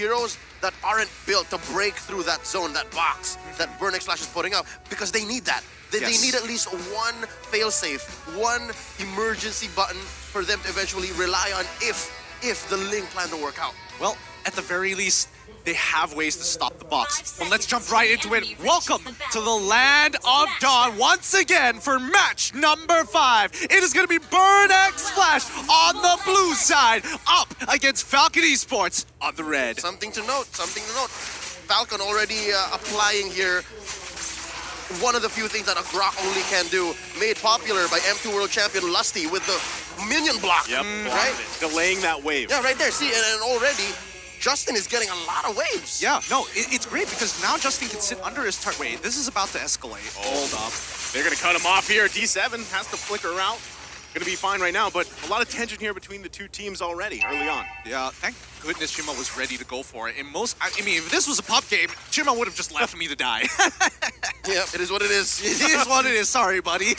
heroes that aren't built to break through that zone, that box that Burnex Flash is putting up, because they need that. They need at least one failsafe, one emergency button for them to eventually rely on if the Ling plan to work out. Well, at the very least, they have ways to stop the box. But let's jump right into it. Welcome to the Land of Dawn once again for match number 5. It is going to be Burnex Flash on the blue side, up against Falcon Esports on the red. Something to note, something to note. Falcon already applying here one of the few things that a Grok only can do, made popular by M2 World Champion Lusty with the minion block. Yep, right? Delaying that wave. Yeah, right there. See, and already Justin is getting a lot of waves. Yeah, no, it's great because now Justin can sit under his turret. Wait, this is about to escalate. Hold up. They're going to cut him off here. D7 has to flicker out. Going to be fine right now, but a lot of tension here between the two teams already early on. Yeah, thank goodness Chima was ready to go for it. In most, I mean, if this was a pub game, Chima would have just left me to die. Yeah, it is what it is. It is what it is. Sorry, buddy.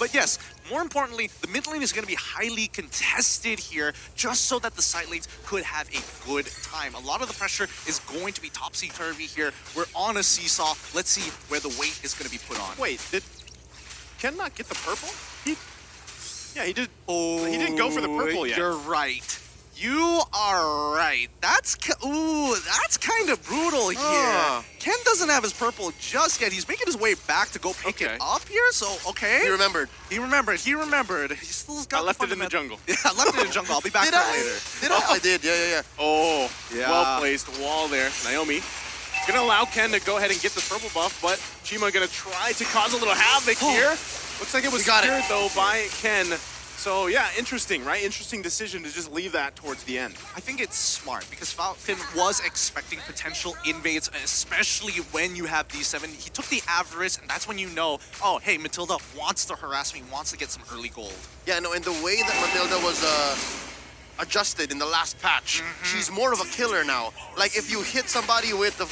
But yes, more importantly, the mid lane is going to be highly contested here, just so that the side lanes could have a good time. A lot of the pressure is going to be topsy-turvy here. We're on a seesaw. Let's see where the weight is going to be put on. Wait, did Ken not get the purple? Yeah, he did. Oh, he didn't go for the purple yet. You're right. You are right. That's kind of brutal here. Ken doesn't have his purple just yet. He's making his way back to go pick it up here. So okay. He remembered. He remembered. He remembered. He still got. I left it in the jungle. Yeah, I left it in the jungle. I'll be back Did for I? later. Did I? I did. Yeah. Oh, yeah. Well placed wall there. Naomi gonna allow Ken to go ahead and get this purple buff, but Chima gonna try to cause a little havoc here. Looks like it was secured though by Ken. So yeah, interesting, right? Interesting decision to just leave that towards the end. I think it's smart because Falcon was expecting potential invades, especially when you have D7. He took the Avarice, and that's when you know, oh, hey, Matilda wants to harass me, wants to get some early gold. Yeah, no, and the way that Matilda was adjusted in the last patch, she's more of a killer now. Like, if you hit somebody with the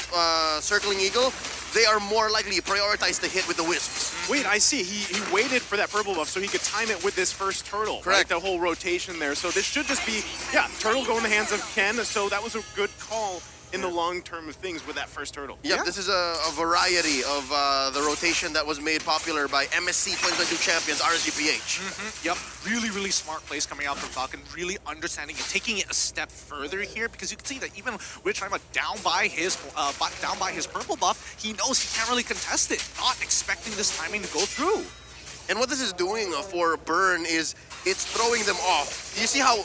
Circling Eagle, they are more likely prioritized to hit with the Wisps. Wait, I see. He waited for that purple buff so he could time it with this first turtle. Correct. Right? The whole rotation there. So this should just be, yeah, turtle go in the hands of Ken. So that was a good call in the long term of things with that first turtle. Yep, yeah, this is a variety of the rotation that was made popular by MSC 2022 champions, RSGPH. Yep, really smart plays coming out from Falcon, really understanding and taking it a step further here, because you can see that even with Chima down by his purple buff, he knows he can't really contest it, not expecting this timing to go through. And what this is doing for Burn is it's throwing them off. You see how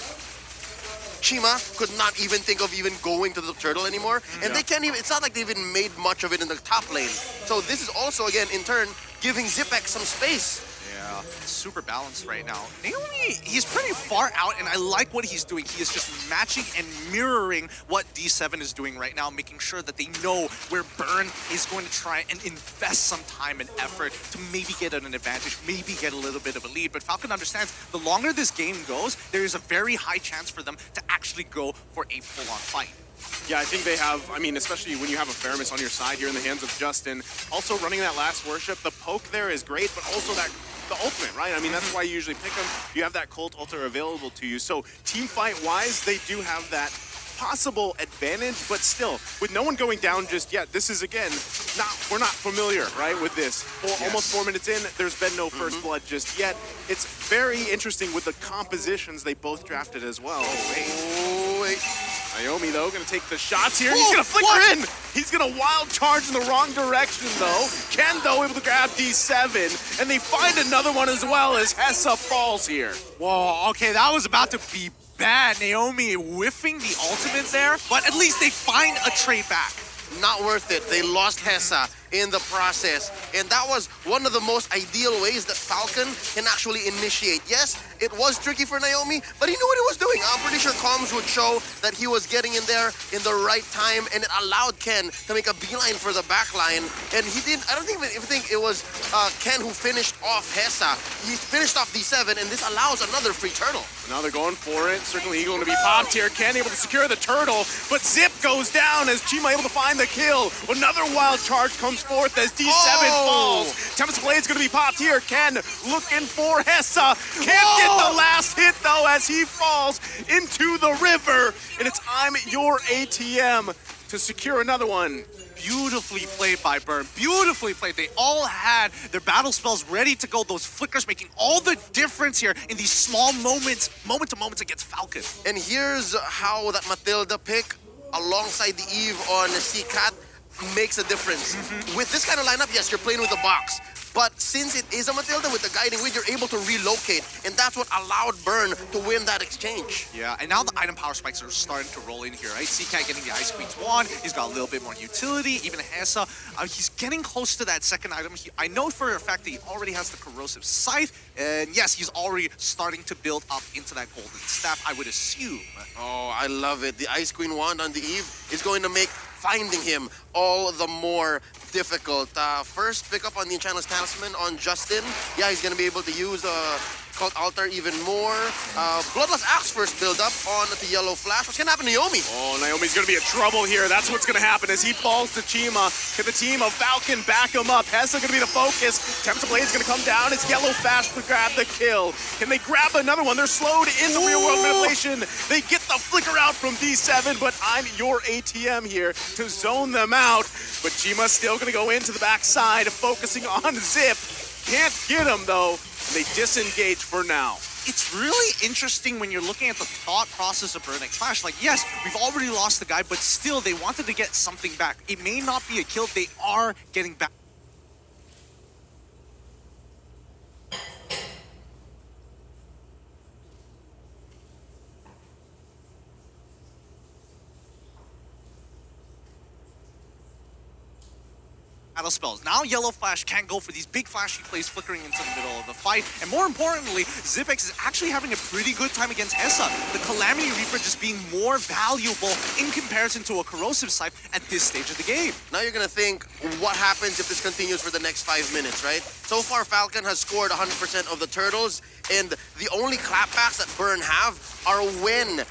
Chima could not even think of even going to the turtle anymore, and they can't even, it's not like they even made much of it in the top lane. So this is also, again, in turn, giving Zipex some space. Yeah, super balanced right now. Naomi, he's pretty far out, and I like what he's doing. He is just matching and mirroring what D7 is doing right now, making sure that they know where Burn is going to try and invest some time and effort to maybe get an advantage, maybe get a little bit of a lead. But Falcon understands the longer this game goes, there is a very high chance for them to actually go for a full-on fight. Yeah, I think they have, I mean, especially when you have a Faramis on your side here in the hands of Justin. Also running that last worship, the poke there is great, but also the ultimate, right? I mean, that's why you usually pick them. You have that Cult Ultra available to you. So team fight-wise, they do have that possible advantage, but still, with no one going down just yet, this is, again, we're not familiar, right, with this. Almost 4 minutes in, there's been no first blood just yet. It's very interesting with the compositions they both drafted as well. Oh, wait. Naomi, though, going to take the shots here. He's going to flicker in. He's going to wild charge in the wrong direction, though. Ken, though, able to grab D7, and they find another one as well as Hessa falls here. Whoa, okay, that was about to be bad. Naomi whiffing the ultimate there, but at least they find a trade back. Not worth it. They lost Hessa in the process, and that was one of the most ideal ways that Falcon can actually initiate. Yes, it was tricky for Naomi, but he knew what he was doing. I'm pretty sure comms would show that he was getting in there in the right time, and it allowed Ken to make a beeline for the backline. And he did, I don't even think it was Ken who finished off Hessa. He finished off D7, and this allows another free turtle. Now they're going for it. Circling Eagle going to be popped here. Ken able to secure the turtle, but Zip goes down as Chima able to find the kill. Another wild charge comes forth as D7 falls. Tempest Blade's gonna be popped here. Ken looking for Hessa. Can't get the last hit though as he falls into the river. And it's I'm your ATM to secure another one. Beautifully played by Burn. Beautifully played. They all had their battle spells ready to go. Those flickers making all the difference here in these small moments, moment to moments against Falcon. And here's how that Matilda pick alongside the Eve on C-Cat makes a difference. With this kind of lineup, yes, you're playing with a box. But since it is a Matilda with the guiding wind, you're able to relocate. And that's what allowed Burn to win that exchange. Yeah, and now the item power spikes are starting to roll in here, right? C-Cat getting the Ice Queen's wand. He's got a little bit more utility. Even Hessa, he's getting close to that second item. I know for a fact that he already has the Corrosive Scythe. And yes, he's already starting to build up into that Golden Staff, I would assume. Oh, I love it. The Ice Queen wand on the Eve is going to make finding him all the more difficult. First, pick up on the Enchantress Talisman on Justin. Yeah, he's going to be able to use Cult Altar even more. Bloodlust Axe first build up on the Yellow Flash. What's going to happen to Naomi? Oh, Naomi's going to be in trouble here. That's what's going to happen as he falls to Chima. Can the team of Falcon back him up? Hessa going to be the focus. Tempest Blade's going to come down. It's Yellow Flash to grab the kill. Can they grab another one? They're slowed in the real world manipulation. They get the flicker out from D7, but I'm your ATM here to zone them out. But Chima's still going to go into the backside, focusing on Zip. Can't get him though. They disengage for now. It's really interesting when you're looking at the thought process of Burning Flash. Like, yes, we've already lost the guy, but still, they wanted to get something back. It may not be a kill, they are getting back. Battle spells. Now Yellow Flash can't go for these big flashy plays flickering into the middle of the fight. And more importantly, Zipex is actually having a pretty good time against Hessa. The Calamity Reaper just being more valuable in comparison to a Corrosive Scythe at this stage of the game. Now you're going to think, what happens if this continues for the next 5 minutes, right? So far, Falcon has scored 100% of the turtles, and the only clapbacks that Burn have are when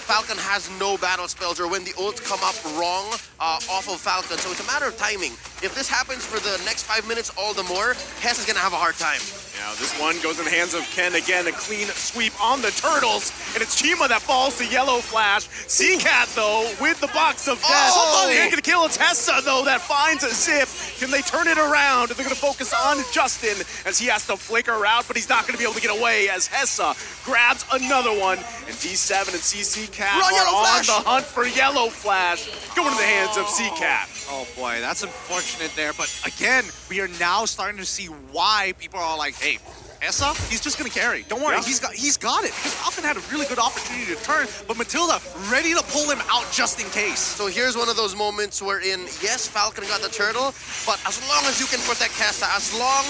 Falcon has no battle spells or when the ults come up wrong off of Falcon. So it's a matter of timing. If this happens for the next 5 minutes all the more, Hess is going to have a hard time. Now this one goes in the hands of Ken again, a clean sweep on the turtles, and it's Chima that falls to Yellow Flash. C-Cat though with the box of death. Somebody Can't get a kill. It's Hessa though that finds a Zip. Can they turn it around? They're gonna focus on Justin as he has to flicker out, but he's not gonna be able to get away as Hessa grabs another one. And D7 and CC-Cat are on the hunt for Yellow Flash. Going to the hands of C-Cat. Oh boy, that's unfortunate there. But again, we are now starting to see why people are like, hey, Hessa, he's just gonna carry. Don't worry, he's got it. Because Falcon had a really good opportunity to turn, but Matilda ready to pull him out just in case. So here's one of those moments wherein, yes, Falcon got the turtle, but as long as you can protect Hessa, as long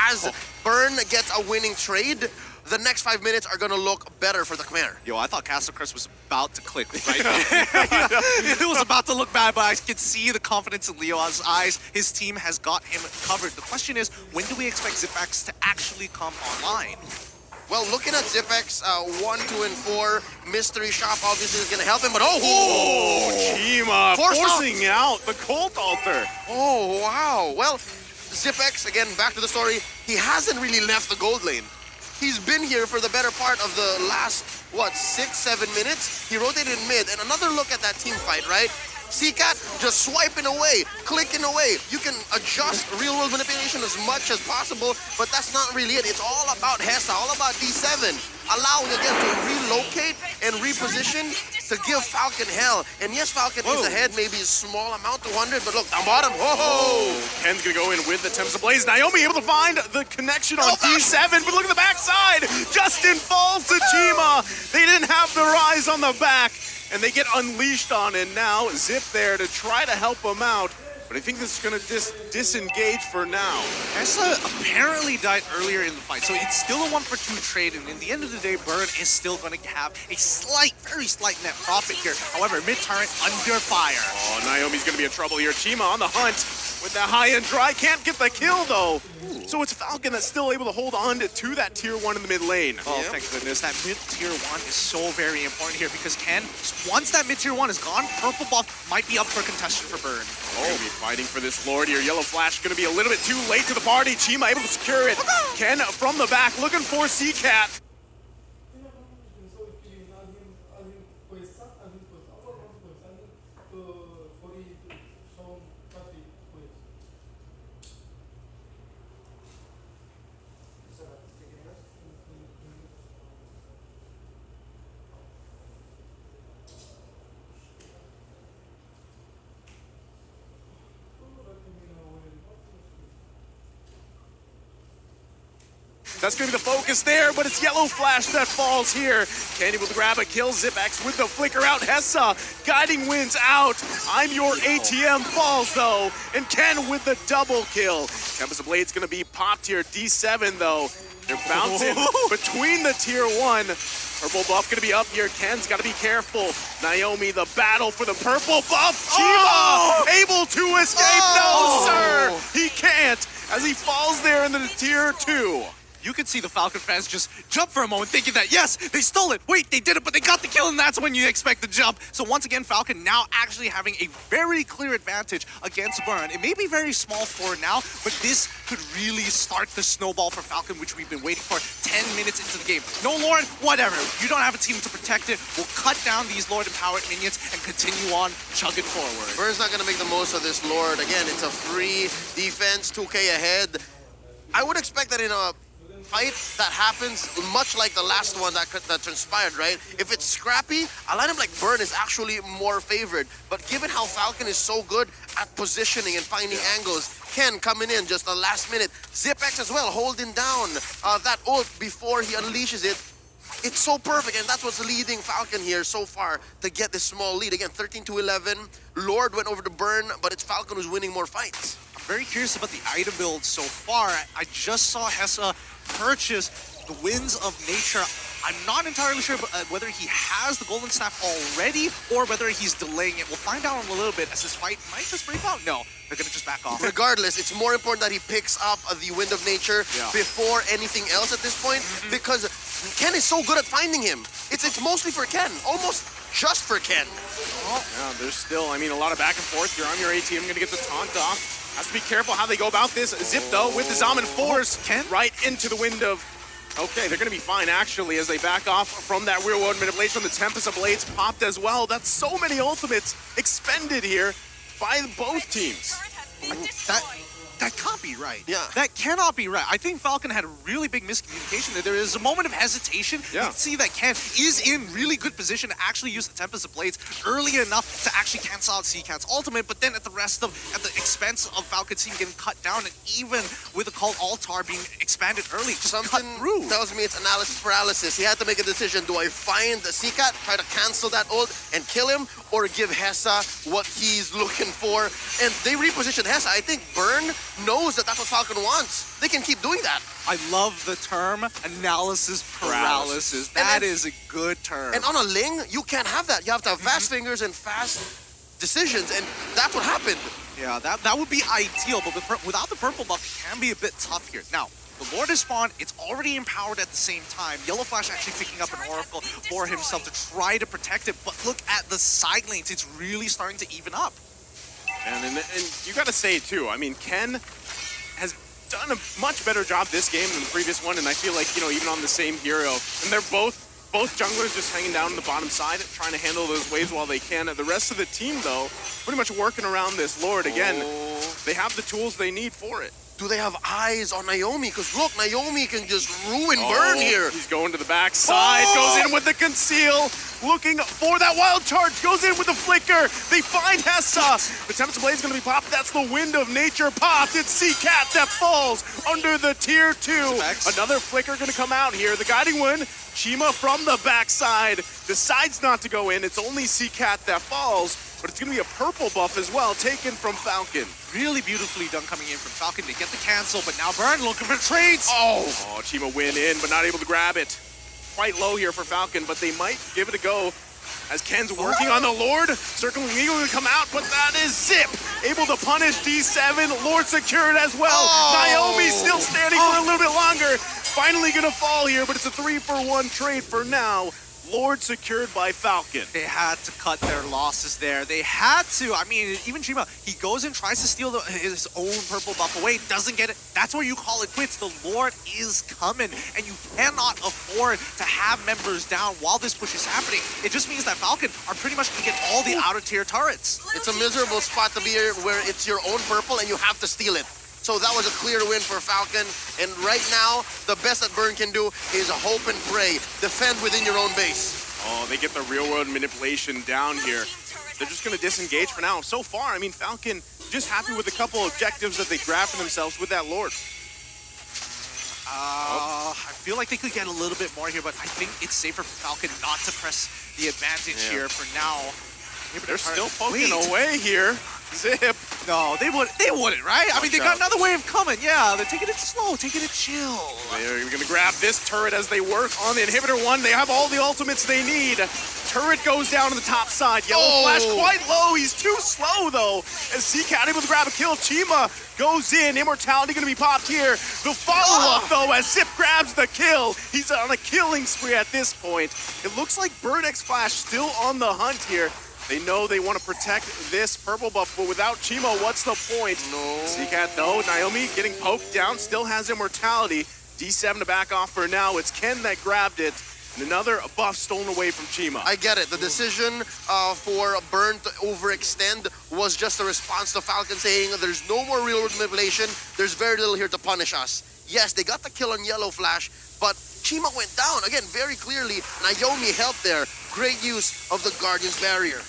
as Burn gets a winning trade, the next 5 minutes are going to look better for the Khmer. Yo, I thought Castle Crest was about to click right now. It was about to look bad, but I could see the confidence in Leo's eyes. His team has got him covered. The question is, when do we expect Zipex to actually come online? Well, looking at Zipex, 1, 2, and 4, Mystery Shop obviously is going to help him, but Chima forcing out the Cult Altar. Oh, wow. Well, Zipex, again, back to the story, he hasn't really left the gold lane. He's been here for the better part of the last, 6-7 minutes? He rotated in mid, and another look at that team fight, right? C-Cat just swiping away, clicking away. You can adjust real-world manipulation as much as possible, but that's not really it. It's all about Hessa, all about D7. Allowing, again, to relocate and reposition to give Falcon hell. And yes, Falcon is ahead, maybe a small amount, 200, but look, down bottom, Ken's gonna go in with the Tempest Ablaze. Naomi able to find the connection on D7, but look at the backside. Justin falls to Chima. They didn't have their eyes on the back, and they get unleashed on, and now Zip there to try to help him out. But I think this is going to disengage for now. Hessa apparently died earlier in the fight, so it's still a 1-for-2 trade, and in the end of the day, Burn is still going to have a slight, very slight net profit here. However, mid-turret under fire. Oh, Naomi's going to be in trouble here. Chima on the hunt with the high-end dry. Can't get the kill, though. So it's Falcon that's still able to hold on to that tier 1 in the mid lane. Oh, thank goodness. That mid-tier 1 is so very important here because once that mid-tier 1 is gone, purple buff might be up for contention for Burn. Gonna be fighting for this Lord here. Yellow Flash gonna be a little bit too late to the party. Chima able to secure it. Ken from the back looking for C-Cat. That's going to be the focus there, but it's Yellow Flash that falls here. Candy will grab a kill. Zipex with the flicker out. Hessa, guiding wins out. I'm your ATM falls, though. And Ken with the double kill. Tempest of Blade's going to be popped here. D7, though. They're bouncing between the tier 1. Purple buff going to be up here. Ken's got to be careful. Naomi, the battle for the purple buff. Chima able to escape. No, sir. He can't as he falls there into the tier 2. You could see the Falcon fans just jump for a moment thinking that, yes, they stole it. Wait, they did it, but they got the kill, and that's when you expect the jump. So once again, Falcon now actually having a very clear advantage against Burn. It may be very small for now, but this could really start the snowball for Falcon, which we've been waiting for 10 minutes into the game. No Lord, whatever. You don't have a team to protect it. We'll cut down these Lord-empowered minions and continue on chugging forward. Burn's not going to make the most of this Lord. Again, it's a free defense, 2K ahead. I would expect that in a fight that happens much like the last one that transpired, right? If it's scrappy, a lineup like Burn is actually more favored. But given how Falcon is so good at positioning and finding angles, Ken coming in just the last minute, Zipex as well holding down that ult before he unleashes it. It's so perfect, and that's what's leading Falcon here so far to get this small lead. Again, 13-11. Lord went over to Burn, but it's Falcon who's winning more fights. I'm very curious about the item build so far. I just saw Hessa purchase the Winds of Nature. I'm not entirely sure whether he has the Golden Staff already or whether he's delaying it. We'll find out in a little bit as this fight might just break out. No, they're going to just back off. Regardless, it's more important that he picks up the Wind of Nature before anything else at this point because Ken is so good at finding him. It's mostly for Ken, almost just for Ken. Oh. Yeah, there's still, I mean, a lot of back and forth here. I'm your ATM going to get the taunt off. Has to be careful how they go about this. Zip, though, with the Zaman Force right into the wind of... Okay, they're going to be fine, actually, as they back off from that real-world manipulation. The Tempest of Blades popped as well. That's so many ultimates expended here by both teams. That can't be right. Yeah. That cannot be right. I think Falcon had a really big miscommunication there. There is a moment of hesitation. Yeah. You can see that Ken is in really good position to actually use the Tempest of Blades early enough to actually cancel out C-Cat's ultimate, but then at the expense of Falcon's team getting cut down, and even with the Cult Altar being expanded early, just cut through. Tells me it's analysis paralysis. He had to make a decision. Do I find the C-Cat, try to cancel that ult and kill him, or give Hessa what he's looking for? And they repositioned Hessa. I think Burn knows that that's what Falcon wants. They can keep doing that. I love the term analysis paralysis. That is a good term. And on a Ling, you can't have that. You have to have fast fingers and fast decisions, and that's what happened. Yeah, that would be ideal, but without the purple buff, it can be a bit tough here. Now, the Lord is spawned, it's already empowered at the same time. Yellow Flash actually picking up an Oracle for himself to try to protect it, but look at the side lanes. It's really starting to even up. And you got to say, too, I mean, Ken has done a much better job this game than the previous one, and I feel like, you know, even on the same hero, and they're both junglers just hanging down on the bottom side, trying to handle those waves while they can. The rest of the team, though, pretty much working around this Lord. Again, they have the tools they need for it. Do they have eyes on Naomi? Because look, Naomi can just ruin Burn here. He's going to the backside, goes in with the conceal, looking for that wild charge, goes in with the flicker. They find Hessa. The Tempest Blade is going to be popped. That's the Wind of Nature popped. It's C-Cat that falls under the tier 2. Another flicker going to come out here. The guiding one, Chima from the backside, decides not to go in. It's only C-Cat that falls, but it's going to be a purple buff as well, taken from Falcon. Really beautifully done coming in from Falcon. They get the cancel, but now Burn looking for trades. Oh, Chima went in, but not able to grab it. Quite low here for Falcon, but they might give it a go. as Ken's working on the Lord, circling eagle to come out, but that is Zip, able to punish D7, Lord secured as well. Naomi still standing for a little bit longer, finally gonna fall here, but it's a 3-for-1 trade for now. Lord secured by Falcon. They had to cut their losses there. They had to. I mean, even Chima, he goes and tries to steal his own purple buff away, doesn't get it. That's where you call it quits. The Lord is coming, and you cannot afford to have members down while this push is happening. It just means that Falcon are pretty much going to get all the outer tier turrets. It's a miserable spot to be where it's your own purple and you have to steal it. So that was a clear win for Falcon. And right now, the best that Burn can do is hope and pray. Defend within your own base. Oh, they get the real-world manipulation down here. They're just going to disengage for now. So far, I mean, Falcon just happy with a couple objectives that they grabbed for themselves with that Lord. I feel like they could get a little bit more here, but I think it's safer for Falcon not to press the advantage here for now. They're still poking away here. Zip. No, they wouldn't, right? I mean, they got another wave coming. Yeah, they're taking it slow, taking it chill. They're going to grab this turret as they work on the inhibitor one. They have all the ultimates they need. Turret goes down on the top side. Yellow Flash quite low. He's too slow, though. As CCat able to grab a kill. Chima goes in. Immortality going to be popped here. The follow-up, though, as Zip grabs the kill. He's on a killing spree at this point. It looks like Burn X Flash still on the hunt here. They know they want to protect this purple buff, but without Chimo, what's the point? No. CCat, though, Naomi getting poked down, still has Immortality. D7 to back off for now. It's Ken that grabbed it. And another buff stolen away from Chima. I get it. The decision for Burn to overextend was just a response to Falcon saying there's no more real manipulation. There's very little here to punish us. Yes, they got the kill on Yellow Flash, but Chima went down. Again, very clearly, Naomi helped there. Great use of the Guardian's Barrier.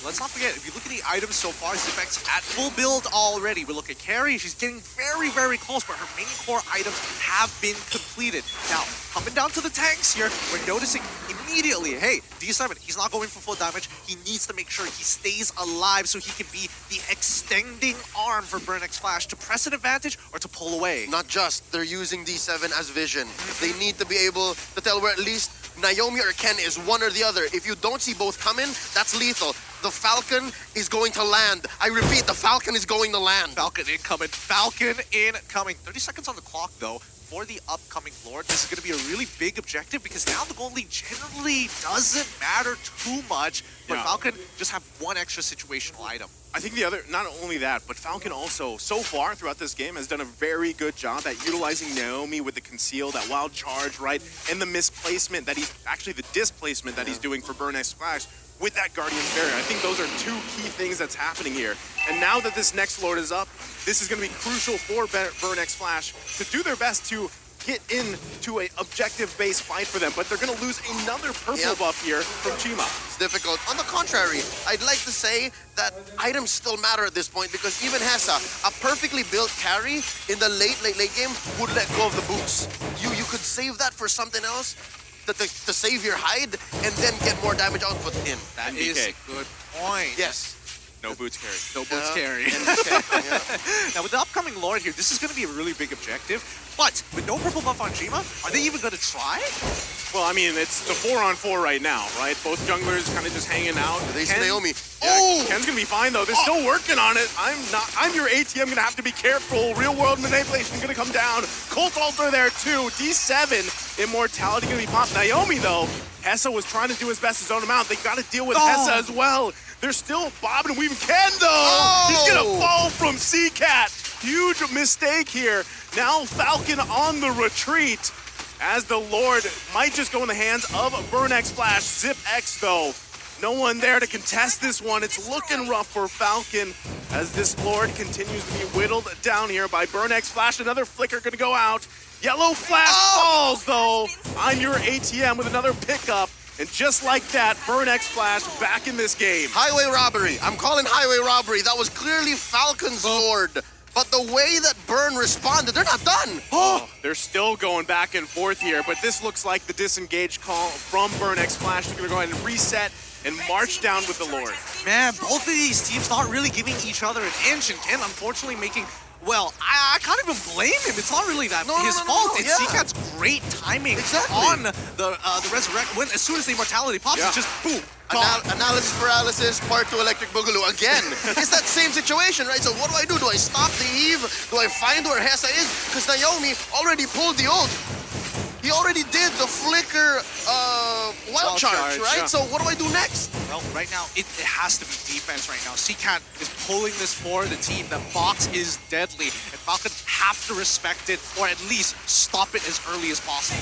Let's not forget, if you look at the items so far, Zipx at full build already. We look at Carrie, she's getting very, very close, but her main core items have been completed. Now, coming down to the tanks here, we're noticing immediately, hey, D7, he's not going for full damage. He needs to make sure he stays alive so he can be the extending arm for Burn X Flash to press an advantage or to pull away. Not just, they're using D7 as vision. They need to be able to tell where at least Naomi or Ken is one or the other. If you don't see both coming, that's lethal. The Falcon is going to land. I repeat, the Falcon is going to land. Falcon incoming. Falcon incoming. 30 seconds on the clock, though, for the upcoming Lord. This is going to be a really big objective because now the gold lead generally doesn't matter too much, but Falcon just have one extra situational item. I think the other, not only that, but Falcon also, so far throughout this game, has done a very good job at utilizing Naomi with the conceal, that wild charge, right? And the misplacement that he's, actually the displacement that he's doing for Burn X Flash with that Guardian's Barrier. I think those are two key things that's happening here. And now that this next Lord is up, this is going to be crucial for Burn X Flash to do their best to get into an objective-based fight for them, but they're going to lose another purple buff here from Chima. It's difficult. On the contrary, I'd like to say that items still matter at this point because even Hessa, a perfectly built carry in the late game would let go of the boots. You could save that for something else to save your hide and then get more damage output in. That is a good point. Yes. No boots carry. No boots carry. Now with the upcoming Lord here, this is going to be a really big objective. But with no purple buff on Chima, are they even going to try? Well, I mean, it's the 4-on-4 right now, right? Both junglers kind of just hanging out. They see Naomi. Ken's gonna be fine though. They're still working on it. I'm your ATM. Gonna have to be careful. Real world manipulation gonna come down. Colt Alter there too. D7 Immortality gonna be popped. Naomi though, Hessa was trying to do his best to zone him out. They gotta deal with Hessa as well. They're still bobbing and weaving. Ken though, he's gonna fall from CCat. Huge mistake here. Now Falcon on the retreat, as the Lord might just go in the hands of Burn X Flash. Zip X though, no one there to contest this one. It's looking rough for Falcon as this Lord continues to be whittled down here by Burn X Flash. Another flicker gonna go out. Yellow Flash falls though. I'm your ATM with another pickup. And just like that, Burn X Flash back in this game. Highway robbery. I'm calling highway robbery. That was clearly Falcon's Lord. But the way that Burn responded, they're not done. Oh, they're still going back and forth here, but this looks like the disengage call from Burn X Flash. They're going to go ahead and reset and march down with the Lord. Man, both of these teams not really giving each other an inch, and Ken unfortunately making Well, I can't even blame him. It's not really that No, his no, fault. It's yeah. Seacat's great timing Exactly. on the resurrect. When as soon as the immortality pops, Yeah. it's just boom, gone. Analysis paralysis, part 2 electric boogaloo again. It's that same situation, right? So what do? Do I stop the Eve? Do I find where Hessa is? Because Naomi already pulled the ult. He already did the flicker wild charge, right? yeah. So what do I do next? Well, right now, it has to be defense right now. Seacat is pulling this for the team. The box is deadly, and Falcon have to respect it, or at least stop it as early as possible.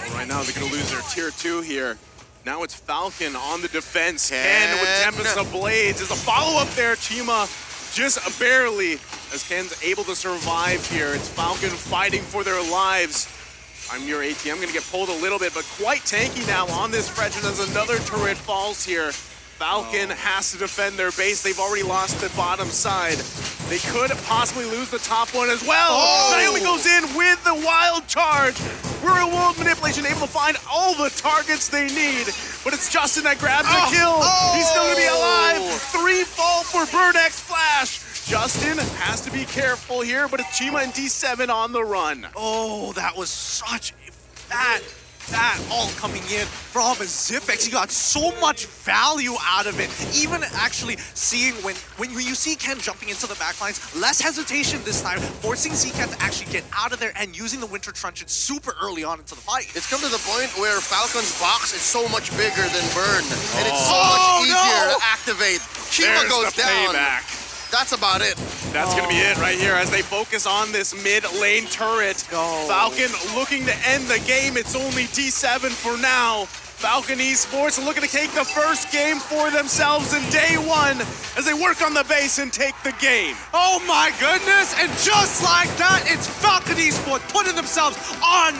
Well, right now, they're going to lose their tier 2 here. Now it's Falcon on the defense. Ken with Tempest of Blades. There's a follow-up there. Chima just barely, as Ken's able to survive here. It's Falcon fighting for their lives. I'm your ATM, going to get pulled a little bit, but quite tanky now on this Fredrin as another turret falls here. Falcon has to defend their base. They've already lost the bottom side. They could possibly lose the top one as well. Naomi goes in with the wild charge. Real world manipulation, able to find all the targets they need. But it's Justin that grabs the kill. He's still going to be alive. 3 fall for Burnex Flash. Justin has to be careful here, but it's Chima and D7 on the run. Oh, that was such that all coming in from Zipex. He got so much value out of it. Even actually seeing when you see Ken jumping into the backlines, less hesitation this time, forcing Zcat to actually get out of there and using the Winter Truncheon super early on into the fight. It's come to the point where Falcon's box is so much bigger than Burn, and it's so much easier to activate. Chima There's goes the down. payback. That's about it. That's going to be it right here as they focus on this mid lane turret. No. Falcon looking to end the game. It's only D7 for now. Falcon Esports looking to take the first game for themselves in day 1 as they work on the base and take the game. Oh my goodness, and just like that, it's Falcon Esports putting themselves on